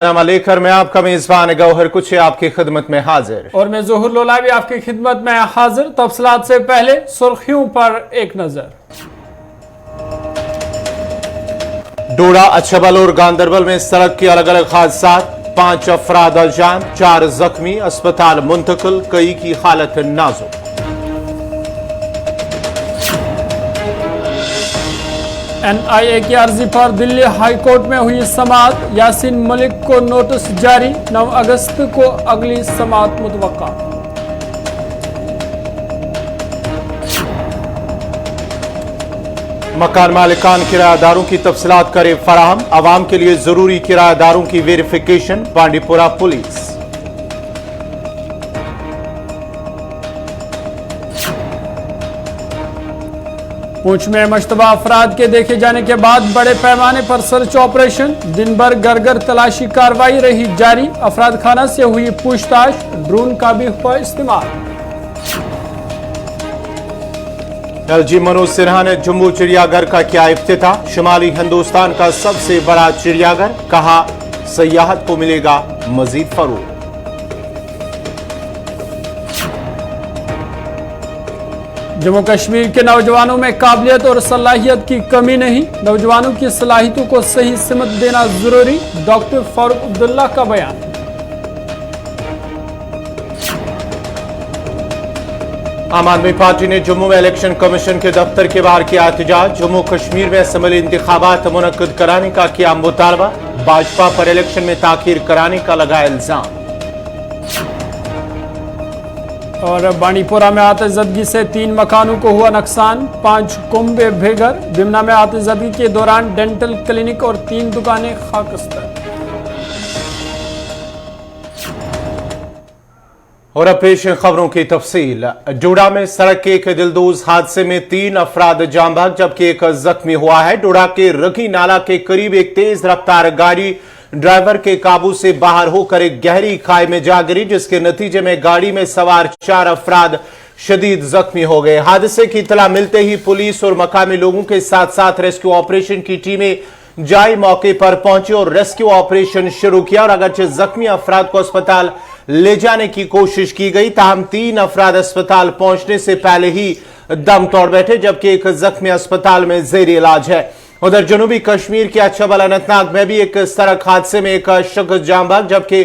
लेकर मैं आपका मेजबान गौहर कुछ आपकी खिदमत में हाजिर और मैं जोहर लोला भी आपकी खिदमत में हाजिर। तफसलात से पहले सुर्खियों पर एक नजर। डोडा, अच्छबल और गांदरबल में सड़क के अलग अलग हादसा, 5 अफराद अलजान, 4 जख्मी, अस्पताल मुंतकिल, कई की हालत नाजुक। NIA की अर्जी पर दिल्ली हाई कोर्ट में हुई समाअत, यासीन मलिक को नोटिस जारी, 9 अगस्त को अगली समाअत मुतवक्का। मकान मालिकान किरायादारों की तफसीलात करे फराहम, आवाम के लिए जरूरी किरायादारों की वेरिफिकेशन, बांडीपुरा पुलिस। पूंछ में मशतबा अफराद के देखे जाने के बाद बड़े पैमाने पर सर्च ऑपरेशन, दिन भर घर तलाशी कार्रवाई रही जारी, अफराद खाना से हुई पूछताछ, ड्रोन का भी हुआ इस्तेमाल। LG मनोज सिन्हा ने जम्मू चिड़ियाघर का किया इफ्तिताह, शुमाली हिंदुस्तान का सबसे बड़ा चिड़ियाघर, कहा सयाहत को मिलेगा मजीद फरोग। जम्मू कश्मीर के नौजवानों में काबिलियत और सलाहियत की कमी नहीं, नौजवानों की सलाहियतों को सही सिमत देना जरूरी, डॉक्टर फारूक अब्दुल्ला का बयान। आम आदमी पार्टी ने जम्मू में इलेक्शन कमीशन के दफ्तर के बाहर किया एहतजाज, जम्मू कश्मीर में असम्बली इंतखाबात मुनक्किद कराने का किया मुतालबा, भाजपा पर इलेक्शन में ताखीर कराने का लगाया इल्जाम। और बांडीपुरा में आतिशज़दगी से 3 मकानों को हुआ नुकसान, 5 कुंबे बेघर, बिमना में आतिशज़दगी के दौरान डेंटल क्लिनिक और 3 दुकानें खाकस्तर। और अब पेश खबरों की तफसील। डोडा में सड़क के एक दिलदोज हादसे में 3 अफराद जान बहक जबकि एक जख्मी हुआ है। डोडा के रकी नाला के करीब एक तेज रफ्तार गाड़ी ड्राइवर के काबू से बाहर होकर एक गहरी खाई में जा गिरी, जिसके नतीजे में गाड़ी में सवार 4 अफराद शदीद जख्मी हो गए। हादसे की इत्तला मिलते ही पुलिस और मकामी लोगों के साथ साथ रेस्क्यू ऑपरेशन की टीमें जाई मौके पर पहुंची और रेस्क्यू ऑपरेशन शुरू किया। और अगरचे जख्मी अफराद को अस्पताल ले जाने की कोशिश की गई, ताहम 3 अफराद अस्पताल पहुंचने से पहले ही दम तोड़ बैठे, जबकि एक जख्मी अस्पताल में जेर इलाज है। उधर जनूबी कश्मीर के अच्छबल अनंतनाग में भी एक सड़क हादसे में एक शख्स जान बहक जबकि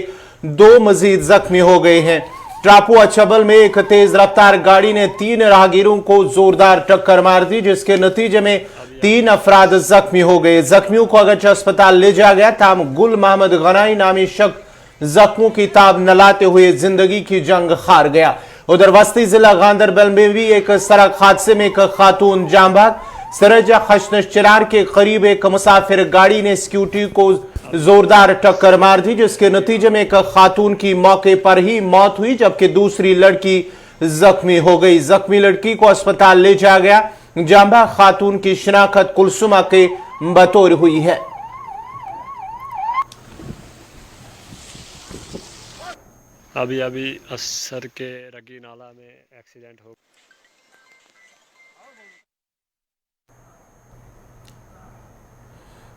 2 मजीद जख्मी हो गए हैं। ट्रापू अच्छबल में एक तेज रफ्तार गाड़ी ने 3 राहगीरों को जोरदार टक्कर मार दी, जिसके नतीजे में 3 अफराद जख्मी हो गए। जख्मियों को अगरचे अस्पताल ले जाया गया, ताहम गुल मोहम्मद गनाई नामी शख्स जख्मों की ताब न लाते हुए जिंदगी की जंग हार गया। उधर वस्ती जिला गांदरबल में भी एक सड़क हादसे में एक खातून जान बहक, सरजा खशनश चिरार के करीब एक मुसाफिर गाड़ी ने स्कूटी को जोरदार टक्कर मार दी, जिसके नतीजे में एक खातून की मौके पर ही मौत हुई जबकि दूसरी लड़की जख्मी हो गई। जख्मी लड़की को अस्पताल ले जाया गया। जांबा खातून की शिनाख्त कुलसुमा के बतौर हुई है। अभी असर के रगी नाला में एक्सीडेंट हो।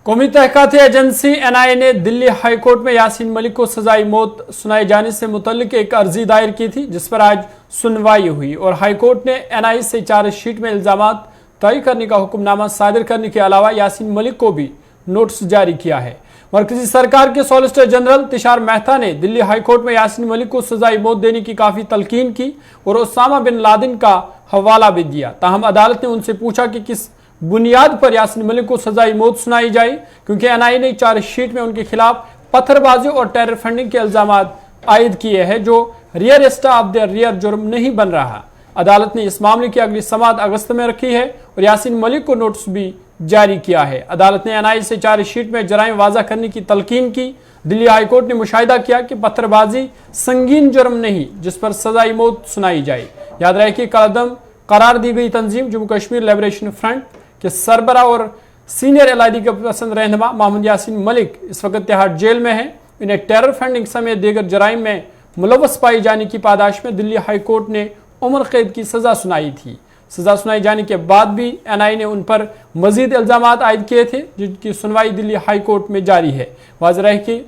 कौमी तहकीकाती एजेंसी NIA ने दिल्ली हाई कोर्ट में यासीन मलिक को सजाई मौत सुनाए जाने से मुतल्लिक एक अर्जी दायर की थी, जिस पर आज सुनवाई हुई और हाई कोर्ट ने NIA से चार्जशीट में इल्जामात तय करने का हुक्मनामा सादिर करने के अलावा यासीन मलिक को भी नोटिस जारी किया है। मरकजी सरकार के सॉलिसिटर जनरल तुषार मेहता ने दिल्ली हाई कोर्ट में यासीन मलिक को सजाई मौत देने की काफी तलकीन की और ओसामा बिन लादेन का हवाला भी दिया। ताहम अदालत ने उनसे पूछा कि किस बुनियाद पर यासीन मलिक को सजाई मौत सुनाई जाए, क्योंकि NIA ने चार्जशीट में उनके खिलाफ पत्थरबाजी और टेरर फंडिंग के इल्जाम आयद किए हैं, जो रियर स्टा ऑफ द रियर जुर्म नहीं बन रहा। अदालत ने इस मामले की अगली समाअत अगस्त में रखी है और यासीन मलिक को नोटिस भी जारी किया है। अदालत ने NIA से चार्जशीट में जराइम वाज़ा करने की तलकीन की। दिल्ली हाई कोर्ट ने मुशाहिदा किया कि पत्थरबाजी संगीन जुर्म नहीं जिस पर सजाई मौत सुनाई जाए। याद रहे कि कदम करार दी गई तंजीम जम्मू कश्मीर लिबरेशन फ्रंट के सरबरा और सीनियर अलहदी के पसंद रहनुमा मोहम्मद यासीन मलिक इस वक्त तिहाड़ जेल में है। इन्हें टेरर फंडिंग समेत दीगर जराइम में मुलव्वस पाई जाने की पादाश में दिल्ली हाई कोर्ट ने उम्र कैद की सजा सुनाई थी। सजा सुनाई जाने के बाद भी NIA ने उन पर मजीद इल्जामात आयद किए थे, जिनकी सुनवाई दिल्ली हाई कोर्ट में जारी है। वाज़ेह रहे कि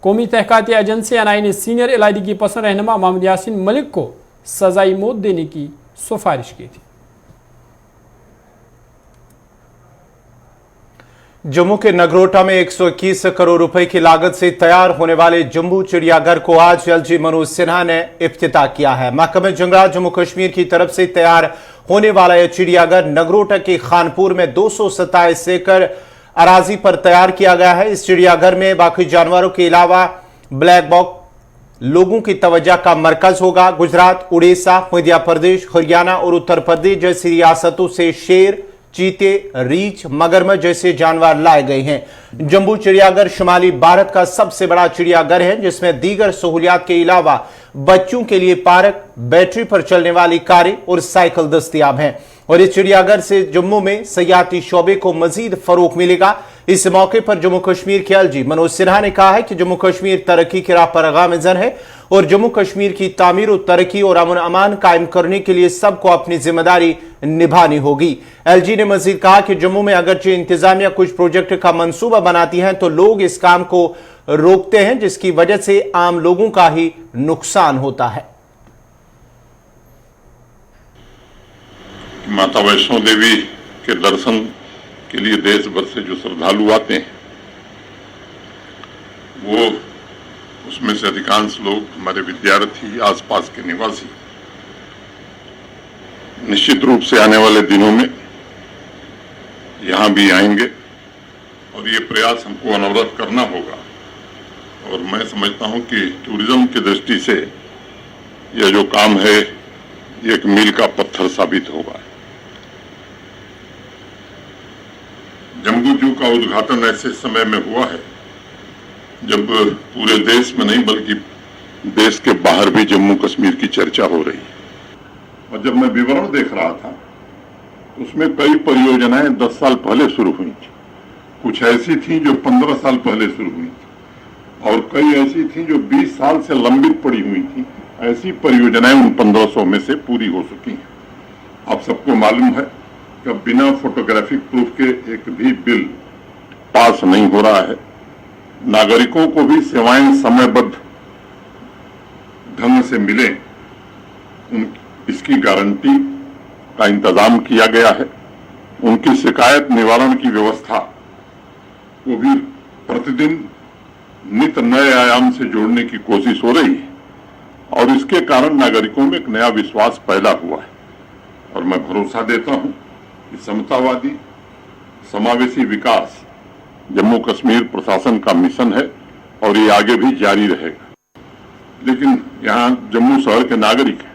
कौमी तहकीकाती एजेंसी एनआई ने सीनियर इलाही की पसंद रहनुमा मोहम्मद यासीन मलिक को सजाई मौत देने की सिफारिश की थी। जम्मू के नगरोटा में 121 करोड़ रुपए की लागत से तैयार होने वाले जम्बू चिड़ियाघर को आज एलजी मनोज सिन्हा ने इफ्तिताह किया है। महकमे जंगलात जम्मू कश्मीर की तरफ से तैयार होने वाला यह चिड़ियाघर नगरोटा के खानपुर में 227 एकड़ अराजी पर तैयार किया गया है। इस चिड़ियाघर में बाकी जानवरों के अलावा ब्लैक बॉक्स लोगों की तवज्जो का मरकज होगा। गुजरात, उड़ीसा, मध्य प्रदेश, हरियाणा और उत्तर प्रदेश जैसी रियासतों से शेर, चीते, रीछ, मगरमच्छ जैसे जानवर लाए गए हैं। जम्बू चिड़ियाघर शुमाली भारत का सबसे बड़ा चिड़ियाघर है, जिसमें दीगर सहूलियात के अलावा बच्चों के लिए पार्क, बैटरी पर चलने वाली कारें और साइकिल दस्तयाब हैं। और इस चिड़ियाघर से जम्मू में सयाहती शोबे को मजीद फरोग मिलेगा। इस मौके पर जम्मू कश्मीर के एलजी मनोज सिन्हा ने कहा है कि जम्मू कश्मीर तरक्की की राह पर गामजन है और जम्मू कश्मीर की तामीर और तरक्की और अमन अमान कायम करने के लिए सबको अपनी जिम्मेदारी निभानी होगी। एलजी ने मजीद कहा कि जम्मू में अगरचे इंतजामिया कुछ प्रोजेक्ट का मंसूबा बनाती है तो लोग इस काम को रोकते हैं, जिसकी वजह से आम लोगों का ही नुकसान होता है। माता वैष्णो देवी के दर्शन के लिए देश भर से जो श्रद्धालु आते हैं, वो उसमें से अधिकांश लोग हमारे विद्यार्थी, आसपास के निवासी निश्चित रूप से आने वाले दिनों में यहां भी आएंगे और ये प्रयास हमको अनवरत करना होगा। और मैं समझता हूं कि टूरिज्म की दृष्टि से यह जो काम है ये एक मील का पत्थर साबित होगा। जम्बू जू का उद्घाटन ऐसे समय में हुआ है जब पूरे देश में नहीं बल्कि देश के बाहर भी जम्मू कश्मीर की चर्चा हो रही है। और जब मैं विवरण देख रहा था तो उसमें कई परियोजनाएं 10 साल पहले शुरू हुई थी, कुछ ऐसी थी जो 15 साल पहले शुरू हुई थी और कई ऐसी थी जो 20 साल से लंबित पड़ी हुई थी। ऐसी परियोजनाएं उन 1500 में से पूरी हो चुकी हैं। आप सबको मालूम है कि बिना फोटोग्राफिक प्रूफ के एक भी बिल पास नहीं हो रहा है। नागरिकों को भी सेवाएं समयबद्ध ढंग से मिले, इसकी गारंटी का इंतजाम किया गया है। उनकी शिकायत निवारण की व्यवस्था को भी प्रतिदिन नित नए आयाम से जोड़ने की कोशिश हो रही है और इसके कारण नागरिकों में एक नया विश्वास पैदा हुआ है। और मैं भरोसा देता हूं कि समतावादी समावेशी विकास जम्मू कश्मीर प्रशासन का मिशन है और ये आगे भी जारी रहेगा। लेकिन यहाँ जम्मू शहर के नागरिक हैं,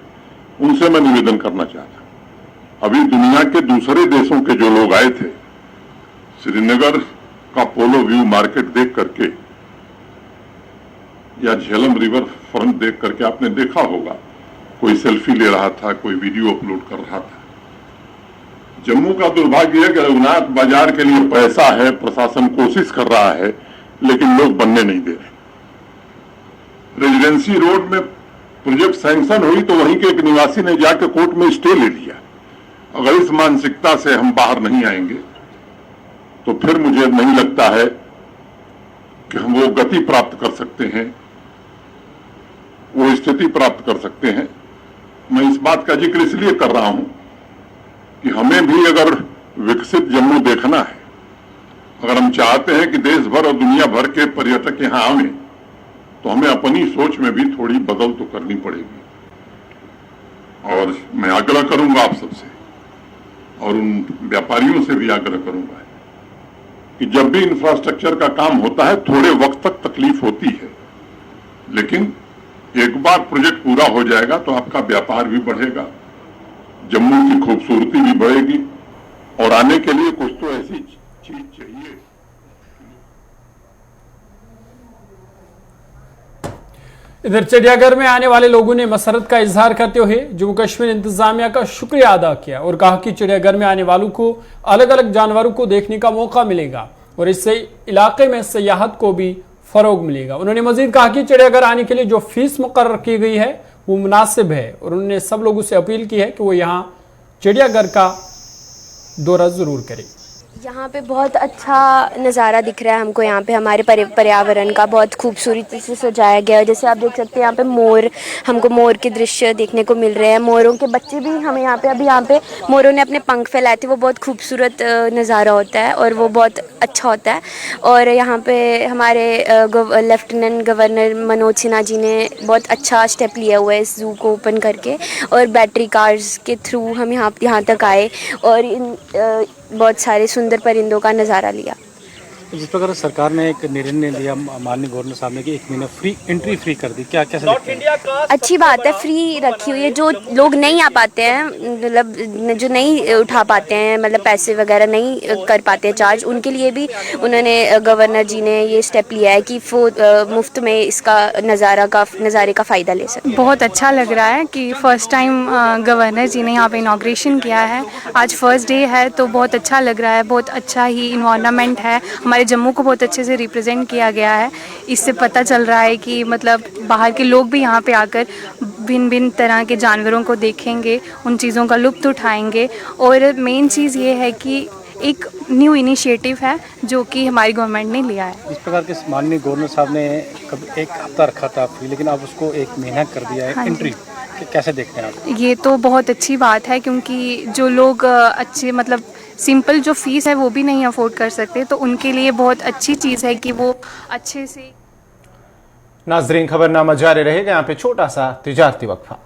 उनसे मैं निवेदन करना चाहता हूं। अभी दुनिया के दूसरे देशों के जो लोग आए थे, श्रीनगर का पोलो व्यू मार्केट देख करके या झेलम रिवर फ्रंट देख करके आपने देखा होगा, कोई सेल्फी ले रहा था, कोई वीडियो अपलोड कर रहा था। जम्मू का दुर्भाग्य है कि रघुनाथ बाजार के लिए पैसा है, प्रशासन कोशिश कर रहा है, लेकिन लोग बनने नहीं दे रहे। रेजिडेंसी रोड में प्रोजेक्ट सैंक्शन हुई तो वहीं के एक निवासी ने जाकर कोर्ट में स्टे ले लिया। अगर इस मानसिकता से हम बाहर नहीं आएंगे तो फिर मुझे नहीं लगता है कि हम वो गति प्राप्त कर सकते हैं, वो स्थिति प्राप्त कर सकते हैं। मैं इस बात का जिक्र इसलिए कर रहा हूं कि हमें भी अगर विकसित जम्मू देखना है, अगर हम चाहते हैं कि देश भर और दुनिया भर के पर्यटक यहां आवें, तो हमें अपनी सोच में भी थोड़ी बदल तो करनी पड़ेगी। और मैं आग्रह करूंगा आप सबसे और उन व्यापारियों से भी आग्रह करूंगा कि जब भी इंफ्रास्ट्रक्चर का काम होता है थोड़े वक्त तक तकलीफ होती है, लेकिन एक बार प्रोजेक्ट पूरा हो जाएगा तो आपका व्यापार भी बढ़ेगा, जम्मू की खूबसूरती भी बढ़ेगी और आने के लिए कुछ तो ऐसी चीज चाहिए। इधर चिड़ियाघर में आने वाले लोगों ने मसरत का इजहार करते हुए जम्मू कश्मीर इंतजामिया का शुक्रिया अदा किया और कहा कि चिड़ियाघर में आने वालों को अलग अलग जानवरों को देखने का मौका मिलेगा और इससे इलाके में सयाहत को भी फरोग मिलेगा। उन्होंने मजीद कहा कि चिड़ियाघर आने के लिए जो फीस मुकर्रर की गई है वो मुनासिब है और उन्होंने सब लोगों से अपील की है कि वो यहाँ चिड़ियाघर का दौरा जरूर करें। यहाँ पे बहुत अच्छा नज़ारा दिख रहा है हमको। यहाँ पे हमारे पर्यावरण का बहुत खूबसूरती से सजाया गया है। जैसे आप देख सकते हैं यहाँ पे मोर, हमको मोर के दृश्य देखने को मिल रहे हैं। मोरों के बच्चे भी हमें यहाँ पे, अभी यहाँ पे मोरों ने अपने पंख फैलाए थे। वो बहुत खूबसूरत नज़ारा होता है और वो बहुत अच्छा होता है। और यहाँ पे हमारे लेफ्टिनेंट गवर्नर मनोज सिन्हा जी ने बहुत अच्छा स्टेप लिया हुआ है इस ज़ू को ओपन करके, और बैटरी कार्स के थ्रू हम यहाँ तक आए और बहुत सारे सुंदर परिंदों का नज़ारा लिया। जिस प्रकार सरकार ने एक निर्णय लिया माननीय गवर्नर साहब ने कि 1 महीना फ्री एंट्री फ्री कर दी, क्या कैसे देखते हैं? अच्छी बात है, फ्री रखी हुई है। जो लोग नहीं आ पाते हैं, मतलब जो नहीं उठा पाते हैं, मतलब पैसे वगैरह नहीं कर पाते हैं चार्ज, उनके लिए भी उन्होंने, गवर्नर जी ने ये स्टेप लिया है कि मुफ्त में इसका नज़ारे का फ़ायदा ले सकें। बहुत अच्छा लग रहा है कि फ़र्स्ट टाइम गवर्नर जी ने यहाँ पे इनाग्रेशन किया है। आज फर्स्ट डे है तो बहुत अच्छा लग रहा है। बहुत अच्छा ही इन्वायरमेंट है। हमारे जम्मू को बहुत अच्छे से रिप्रेजेंट किया गया है। इससे पता चल रहा है कि मतलब बाहर के लोग भी यहाँ पे आकर भिन्न भिन्न तरह के जानवरों को देखेंगे, उन चीज़ों का लुत्फ़ उठाएंगे। और मेन चीज़ ये है कि एक न्यू इनिशिएटिव है जो कि हमारी गवर्नमेंट ने लिया है। इस प्रकार के माननीय गवर्नर साहब ने कभी 1 हफ्ता रखा था फ्री, लेकिन अब उसको 1 महीना कर दिया है। हाँ एंट्री कैसे देखते हैं आप? ये तो बहुत अच्छी बात है, क्योंकि जो लोग अच्छे मतलब सिंपल जो फीस है वो भी नहीं अफोर्ड कर सकते, तो उनके लिए बहुत अच्छी चीज़ है कि वो अच्छे से। नाजरीन, खबरनामा जारी रहेगा। यहाँ पे छोटा सा तिजारती वक्फा।